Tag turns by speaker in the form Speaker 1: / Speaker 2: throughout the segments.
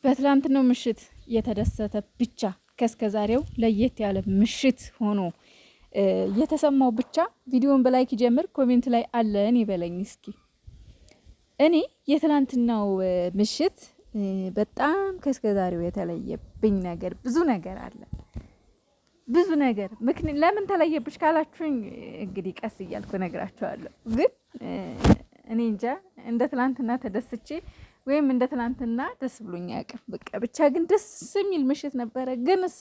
Speaker 1: በትላንትናው ምሽት የተደሰተ ብቻ ከስከዛሬው ለየት ያለ ምሽት ሆኖ የተሰማው ብቻ ቪዲዮን በላይክ ጀምር፣ ኮሜንት ላይ አለን ይበለኝ እስኪ። እኔ የትላንትናው ምሽት በጣም ከስከዛሬው የተለየብኝ ነገር ብዙ ነገር አለ። ብዙ ነገር ለምን ተለየብሽ ካላችሁኝ እንግዲህ ቀስ እያልኩ ነግራችኋለሁ። ግን እኔ እንጃ እንደ ትላንትና ተደስቼ ወይም እንደ ትላንትና ደስ ብሎኝ አያውቅም። በቃ ብቻ ግን ደስ የሚል ምሽት ነበረ። ግን እሳ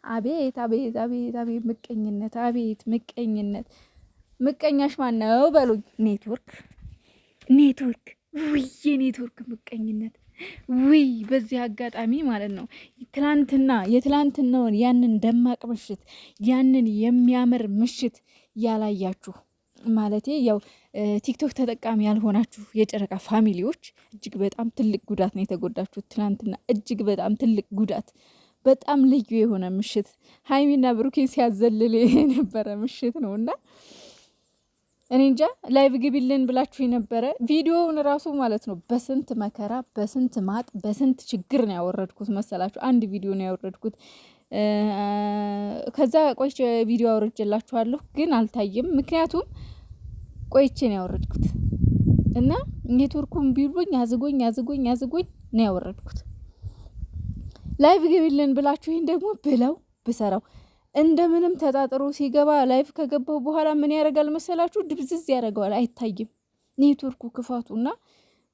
Speaker 1: አቤት አቤት አቤት አቤት ምቀኝነት፣ አቤት ምቀኝነት። ምቀኛሽ ማን ነው በሉኝ። ኔትወርክ ውይ የኔትወርክ ምቀኝነት ውይ። በዚህ አጋጣሚ ማለት ነው የትላንትናውን ያንን ደማቅ ምሽት ያንን የሚያምር ምሽት ያላያችሁ ማለቴ ያው ቲክቶክ ተጠቃሚ ያልሆናችሁ የጨረቃ ፋሚሊዎች እጅግ በጣም ትልቅ ጉዳት ነው የተጎዳችሁት። ትላንትና እጅግ በጣም ትልቅ ጉዳት፣ በጣም ልዩ የሆነ ምሽት ሀይሚና ብሩኬን ሲያዘልል የነበረ ምሽት ነው እና እኔ እንጃ ላይቭ ግቢልን ብላችሁ የነበረ ቪዲዮውን ራሱ ማለት ነው በስንት መከራ በስንት ማጥ በስንት ችግር ነው ያወረድኩት መሰላችሁ። አንድ ቪዲዮ ነው ያወረድኩት። ከዛ ቆይቼ ቪዲዮ አውርጄላችኋለሁ ግን አልታየም። ምክንያቱም ቆይቼ ነው ያወረድኩት እና ኔትወርኩን ቢሉኝ ያዝጎኝ ነው ያወረድኩት። ላይቭ ግቢልን ብላችሁ ይሄን ደግሞ ብለው ብሰራው እንደምንም ተጣጥሮ ሲገባ ላይቭ ከገባው በኋላ ምን ያደርጋል መሰላችሁ? ድብዝዝ ያደርገዋል፣ አይታይም ኔትወርኩ ክፋቱና።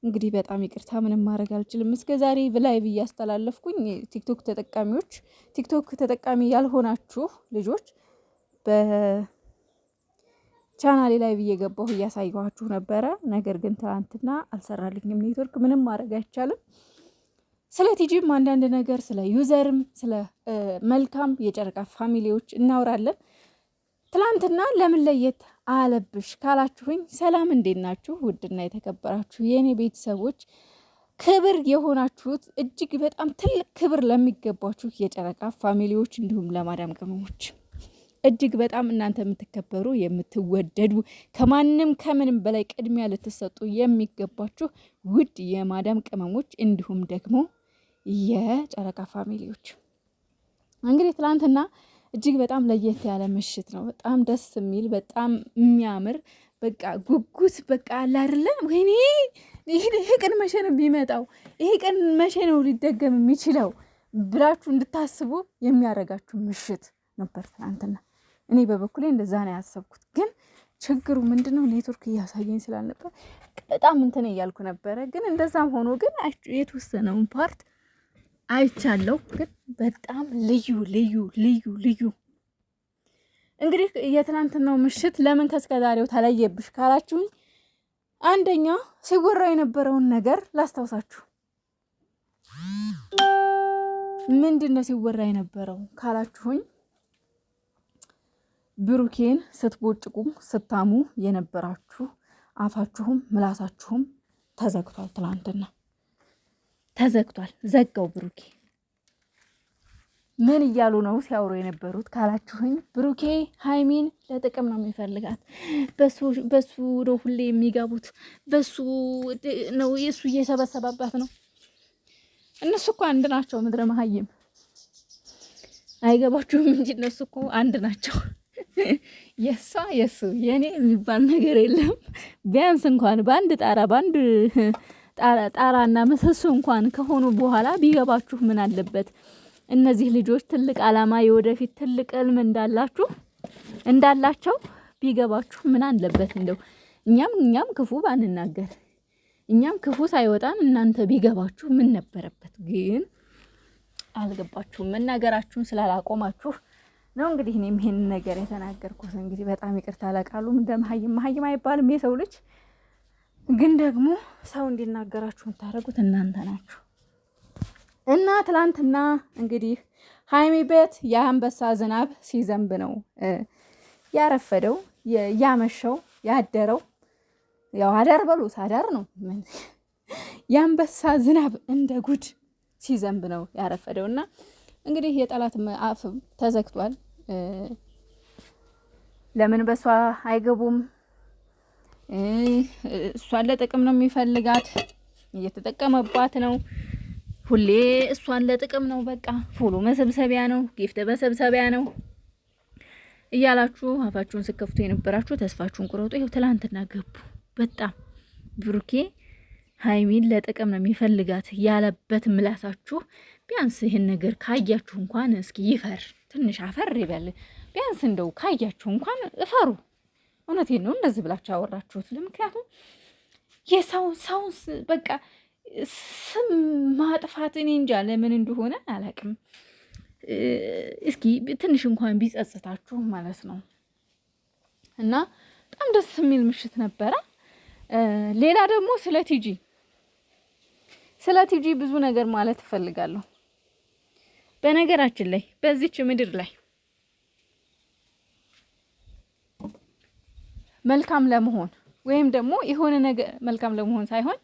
Speaker 1: እንግዲህ በጣም ይቅርታ፣ ምንም ማድረግ አልችልም። እስከ ዛሬ ላይቭ እያስተላለፍኩኝ ቲክቶክ ተጠቃሚ ያልሆናችሁ ልጆች በቻናሌ ላይቭ እየገባሁ እያሳየኋችሁ ነበረ። ነገር ግን ትናንትና አልሰራልኝም ኔትወርክ፣ ምንም ማድረግ አይቻልም። ስለ ቲጂም አንዳንድ ነገር ስለ ዩዘርም ስለ መልካም የጨረቃ ፋሚሊዎች እናወራለን። ትላንትና ለምን ለየት አለብሽ ካላችሁኝ፣ ሰላም እንዴት ናችሁ? ውድና የተከበራችሁ የእኔ ቤተሰቦች፣ ክብር የሆናችሁት እጅግ በጣም ትልቅ ክብር ለሚገባችሁ የጨረቃ ፋሚሊዎች እንዲሁም ለማዳም ቅመሞች እጅግ በጣም እናንተ የምትከበሩ የምትወደዱ ከምንም በላይ ቅድሚያ ልትሰጡ የሚገባችሁ ውድ የማዳም ቅመሞች እንዲሁም ደግሞ የጨረቃ ፋሚሊዎች፣ እንግዲህ ትላንትና እጅግ በጣም ለየት ያለ ምሽት ነው። በጣም ደስ የሚል በጣም የሚያምር በቃ ጉጉት በቃ አለ አይደለ? ወይኔ ይሄ ቀን መቼ ነው የሚመጣው? ይሄ ቀን መቼ ነው ሊደገም የሚችለው ብላችሁ እንድታስቡ የሚያደርጋችሁ ምሽት ነበር ትላንትና። እኔ በበኩሌ እንደዛ ነው ያሰብኩት። ግን ችግሩ ምንድነው? ኔትወርክ እያሳየኝ ስላልነበር በጣም እንትን እያልኩ ነበረ። ግን እንደዛም ሆኖ ግን የተወሰነውን ፓርት አይቻለሁ። ግን በጣም ልዩ እንግዲህ የትናንትናው ምሽት ለምን ከስከዛሬው ተለየብሽ ካላችሁኝ፣ አንደኛ ሲወራ የነበረውን ነገር ላስታውሳችሁ። ምንድነው ሲወራ የነበረው ካላችሁኝ፣ ብሩኬን ስትቦጭቁም ስታሙ የነበራችሁ አፋችሁም ምላሳችሁም ተዘግቷል። ትላንትና ተዘግቷል፣ ዘጋው ብሩኬ። ምን እያሉ ነው ሲያወሩ የነበሩት ካላችሁኝ፣ ብሩኬ ሀይሚን ለጥቅም ነው የሚፈልጋት፣ በሱ ነው ሁሌ የሚገቡት፣ በሱ ነው የሱ እየሰበሰባባት ነው። እነሱ እኮ አንድ ናቸው። ምድረ መሀይም አይገባችሁም እንጂ እነሱ እኮ አንድ ናቸው። የሱ የኔ የሚባል ነገር የለም። ቢያንስ እንኳን በአንድ ጣራና ምሰሶ እንኳን ከሆኑ በኋላ ቢገባችሁ ምን አለበት? እነዚህ ልጆች ትልቅ አላማ የወደፊት ትልቅ ህልም እንዳላቸው ቢገባችሁ ምን አለበት? እንደው እኛም ክፉ ባንናገር፣ እኛም ክፉ ሳይወጣን እናንተ ቢገባችሁ ምን ነበረበት? ግን አልገባችሁም። መናገራችሁን ስላላቆማችሁ ነው እንግዲህ እኔም ይሄን ነገር የተናገርኩት። እንግዲህ በጣም ይቅርታ አላቃሉም። እንደ መሀይም አይባልም የሰው ልጅ። ግን ደግሞ ሰው እንዲናገራችሁ የምታደርጉት እናንተ ናችሁ። እና ትላንትና እንግዲህ ሀይሚ ቤት የአንበሳ ዝናብ ሲዘንብ ነው ያረፈደው፣ ያመሸው፣ ያደረው። ያው አዳር በሉት አዳር ነው። የአንበሳ ዝናብ እንደ ጉድ ሲዘንብ ነው ያረፈደው። እና እንግዲህ የጠላት አፍ ተዘግቷል። ለምን በሷ አይገቡም? እሷን ለጥቅም ነው የሚፈልጋት፣ እየተጠቀመባት ነው። ሁሌ እሷን ለጥቅም ነው በቃ ፎሎ መሰብሰቢያ ነው፣ ጊፍት መሰብሰቢያ ነው እያላችሁ አፋችሁን ስከፍቱ የነበራችሁ ተስፋችሁን ቁረጡ። ይኸው ትላንትና ገቡ። በጣም ብሩኬ ሀይሚን ለጥቅም ነው የሚፈልጋት ያለበት ምላሳችሁ ቢያንስ ይህን ነገር ካያችሁ እንኳን እስኪ ይፈር፣ ትንሽ አፈር ይበል። ቢያንስ እንደው ካያችሁ እንኳን እፈሩ። እውነቴን ነው እንደዚህ ብላችሁ አወራችሁት። ምክንያቱም የሰው በቃ ስም ማጥፋት እኔ እንጃ ለምን እንደሆነ አላውቅም። እስኪ ትንሽ እንኳን ቢጸጽታችሁ ማለት ነው። እና በጣም ደስ የሚል ምሽት ነበረ። ሌላ ደግሞ ስለ ቲጂ ብዙ ነገር ማለት እፈልጋለሁ። በነገራችን ላይ በዚች ምድር ላይ መልካም ለመሆን ወይም ደግሞ የሆነ ነገር መልካም ለመሆን ሳይሆን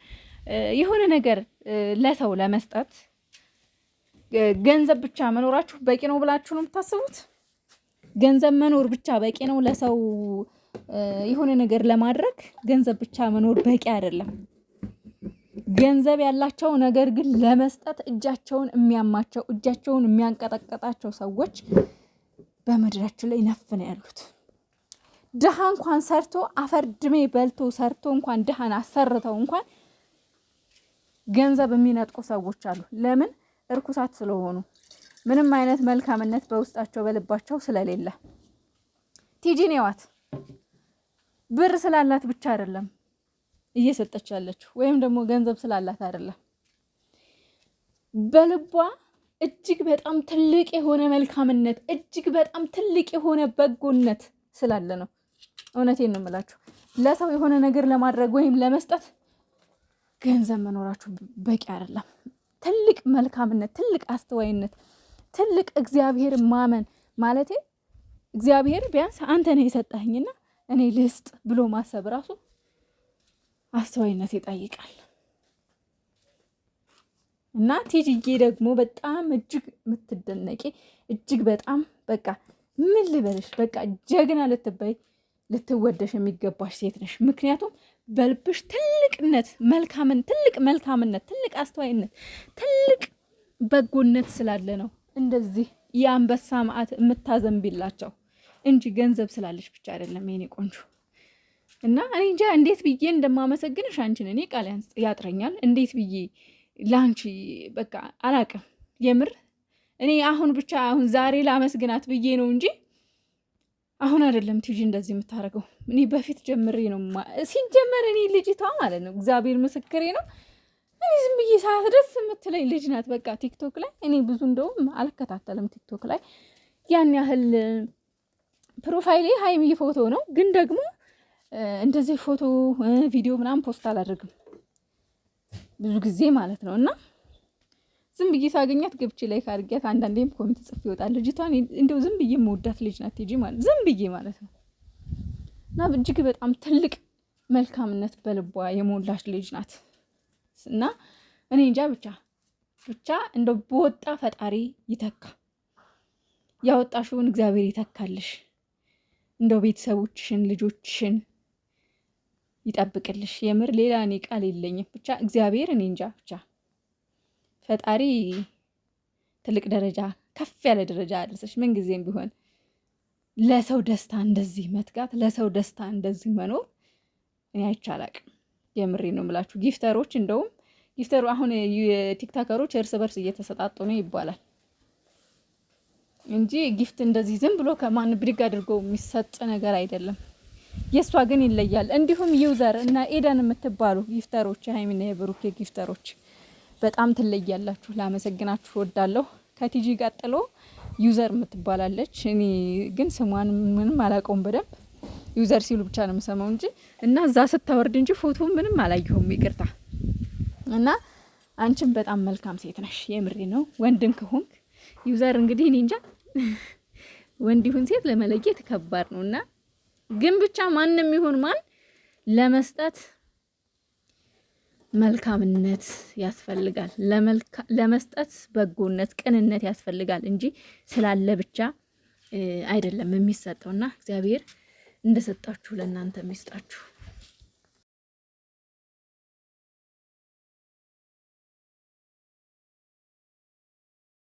Speaker 1: የሆነ ነገር ለሰው ለመስጠት ገንዘብ ብቻ መኖራችሁ በቂ ነው ብላችሁ ነው የምታስቡት? ገንዘብ መኖር ብቻ በቂ ነው ለሰው የሆነ ነገር ለማድረግ? ገንዘብ ብቻ መኖር በቂ አይደለም። ገንዘብ ያላቸው ነገር ግን ለመስጠት እጃቸውን የሚያማቸው እጃቸውን የሚያንቀጠቀጣቸው ሰዎች በምድራችን ላይ ነፍ ነው ያሉት። ድሃ እንኳን ሰርቶ አፈር ድሜ በልቶ ሰርቶ እንኳን ድሃን አሰርተው እንኳን ገንዘብ የሚነጥቁ ሰዎች አሉ። ለምን? እርኩሳት ስለሆኑ፣ ምንም አይነት መልካምነት በውስጣቸው በልባቸው ስለሌለ። ቲጂን ያዋት ብር ስላላት ብቻ አይደለም እየሰጠች ያለችው፣ ወይም ደግሞ ገንዘብ ስላላት አይደለም። በልቧ እጅግ በጣም ትልቅ የሆነ መልካምነት፣ እጅግ በጣም ትልቅ የሆነ በጎነት ስላለ ነው። እውነቴን ነው የምላችሁ። ለሰው የሆነ ነገር ለማድረግ ወይም ለመስጠት ገንዘብ መኖራችሁ በቂ አይደለም። ትልቅ መልካምነት፣ ትልቅ አስተዋይነት፣ ትልቅ እግዚአብሔር ማመን ማለቴ እግዚአብሔር ቢያንስ አንተ ነህ የሰጠኸኝና እኔ ልስጥ ብሎ ማሰብ ራሱ አስተዋይነት ይጠይቃል። እና ቲጂዬ ደግሞ በጣም እጅግ የምትደነቂ እጅግ በጣም በቃ ምን ልበልሽ በቃ ጀግና ልትበይ ልትወደሽ የሚገባሽ ሴት ነሽ። ምክንያቱም በልብሽ ትልቅነት ትልቅ መልካምነት፣ ትልቅ አስተዋይነት፣ ትልቅ በጎነት ስላለ ነው እንደዚህ የአንበሳ መዓት የምታዘንቢላቸው እንጂ ገንዘብ ስላለሽ ብቻ አይደለም የኔ ቆንጆ። እና እኔ እንጃ እንዴት ብዬ እንደማመሰግንሽ አንቺን እኔ ቃል ያጥረኛል። እንዴት ብዬ ለአንቺ በቃ አላቅም። የምር እኔ አሁን ዛሬ ላመስግናት ብዬ ነው እንጂ አሁን አይደለም ቲጂ እንደዚህ የምታደርገው። እኔ በፊት ጀምሬ ነው ሲጀመር እኔ ልጅቷ ማለት ነው እግዚአብሔር ምስክሬ ነው። እኔ ዝም ብዬ ሰዓት ደስ የምትለኝ ልጅ ናት። በቃ ቲክቶክ ላይ እኔ ብዙ እንደውም አልከታተልም። ቲክቶክ ላይ ያን ያህል ፕሮፋይሌ ሀይሚዬ ፎቶ ነው፣ ግን ደግሞ እንደዚህ ፎቶ ቪዲዮ ምናምን ፖስት አላደርግም ብዙ ጊዜ ማለት ነው። እና ዝም ብዬ ሳገኛት ገብቼ ላይ ካርጊያት አንዳንዴም ኮሜንት ጽፍ ይወጣል። ልጅቷን እንደው ዝም ብዬ መወዳት ልጅ ናት ቲጂ ማለት ዝም ብዬ ማለት ነው። እና እጅግ በጣም ትልቅ መልካምነት በልቧ የሞላች ልጅ ናት። እና እኔ እንጃ ብቻ እንደው በወጣ ፈጣሪ ይተካ፣ ያወጣሽውን እግዚአብሔር ይተካልሽ። እንደው ቤተሰቦችሽን ልጆችሽን ይጠብቅልሽ። የምር ሌላ እኔ ቃል የለኝም። ብቻ እግዚአብሔር እኔ እንጃ ብቻ ፈጣሪ ትልቅ ደረጃ ከፍ ያለ ደረጃ አድርሰሽ ምን ጊዜም ቢሆን ለሰው ደስታ እንደዚህ መትጋት፣ ለሰው ደስታ እንደዚህ መኖር እኔ አይቻላቅም። የምሬ ነው የምላችሁ። ጊፍተሮች እንደውም ጊፍተሩ አሁን የቲክቶከሮች እርስ በርስ እየተሰጣጡ ነው ይባላል እንጂ ጊፍት እንደዚህ ዝም ብሎ ከማን ብድግ አድርጎ የሚሰጥ ነገር አይደለም። የሷ ግን ይለያል። እንዲሁም ዩዘር እና ኤደን የምትባሉ ጊፍተሮች የሀይሚና የብሩኬ ጊፍተሮች በጣም ትለያላችሁ። ላመሰግናችሁ ወዳለሁ። ከቲጂ ቀጥሎ ዩዘር የምትባላለች። እኔ ግን ስሟን ምንም አላውቀውም በደንብ ዩዘር ሲሉ ብቻ ነው የምሰማው እንጂ እና እዛ ስታወርድ እንጂ ፎቶ ምንም አላየሁም፣ ይቅርታ። እና አንቺም በጣም መልካም ሴት ነሽ። የምሬ ነው። ወንድም ከሆንክ ዩዘር እንግዲህ እኔ እንጃ ወንድ ይሁን ሴት ለመለየት ከባድ ነው። እና ግን ብቻ ማንም ይሁን ማን ለመስጠት መልካምነት ያስፈልጋል። ለመስጠት በጎነት፣ ቅንነት ያስፈልጋል እንጂ ስላለ ብቻ አይደለም የሚሰጠውና እግዚአብሔር እንደሰጣችሁ ለእናንተ የሚስጣችሁ።